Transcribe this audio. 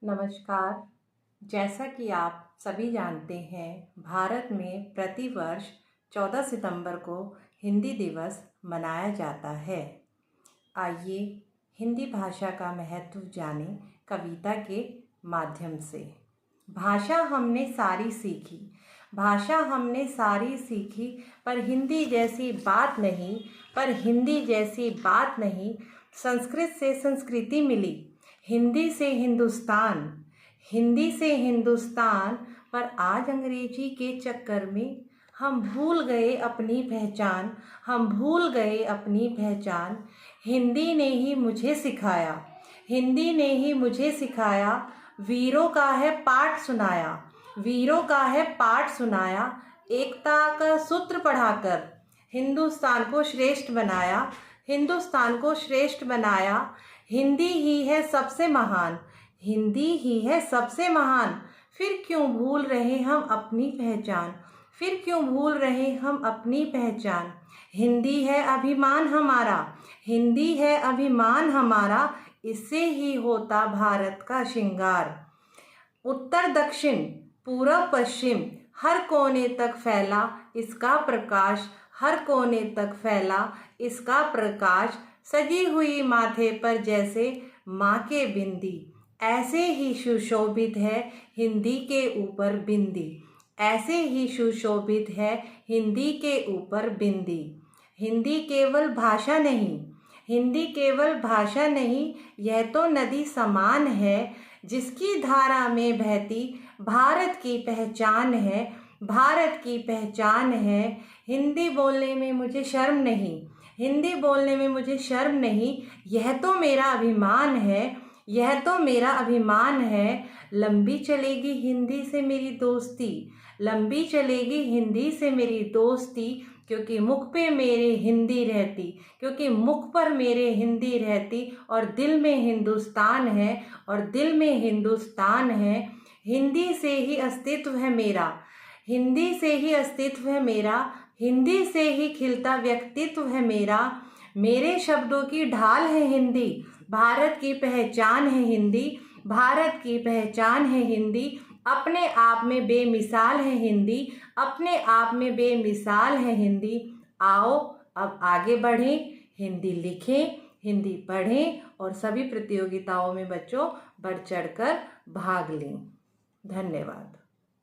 नमस्कार। जैसा कि आप सभी जानते हैं, भारत में प्रतिवर्ष 14 सितंबर को हिंदी दिवस मनाया जाता है। आइए हिंदी भाषा का महत्व जानें कविता के माध्यम से। भाषा हमने सारी सीखी, पर हिंदी जैसी बात नहीं, संस्कृत से संस्कृति मिली, हिंदी से हिंदुस्तान, पर आज अंग्रेजी के चक्कर में हम भूल गए अपनी पहचान। हिंदी ने ही मुझे सिखाया, वीरों का है पाठ सुनाया, एकता का सूत्र पढ़ाकर हिंदुस्तान को श्रेष्ठ बनाया। हिंदी ही है सबसे महान, फिर क्यों भूल रहे हम अपनी पहचान। हिंदी है अभिमान हमारा, इससे ही होता भारत का श्रृंगार। उत्तर दक्षिण पूरब पश्चिम हर कोने तक फैला इसका प्रकाश, सजी हुई माथे पर जैसे माँ के बिंदी, ऐसे ही सुशोभित है हिंदी के ऊपर बिंदी। हिंदी केवल भाषा नहीं, यह तो नदी समान है, जिसकी धारा में बहती भारत की पहचान है। हिंदी बोलने में मुझे शर्म नहीं, यह तो मेरा अभिमान है। लंबी चलेगी हिंदी से मेरी दोस्ती, क्योंकि मुख पर मेरे हिंदी रहती, और दिल में हिंदुस्तान है। हिंदी से ही अस्तित्व है मेरा, हिंदी से ही खिलता व्यक्तित्व है मेरा। मेरे शब्दों की ढाल है हिंदी, भारत की पहचान है हिंदी। अपने आप में बेमिसाल है हिंदी। आओ अब आगे बढ़ें, हिंदी लिखें, हिंदी पढ़ें, और सभी प्रतियोगिताओं में बच्चों बढ़ चढ़कर भाग लें। धन्यवाद।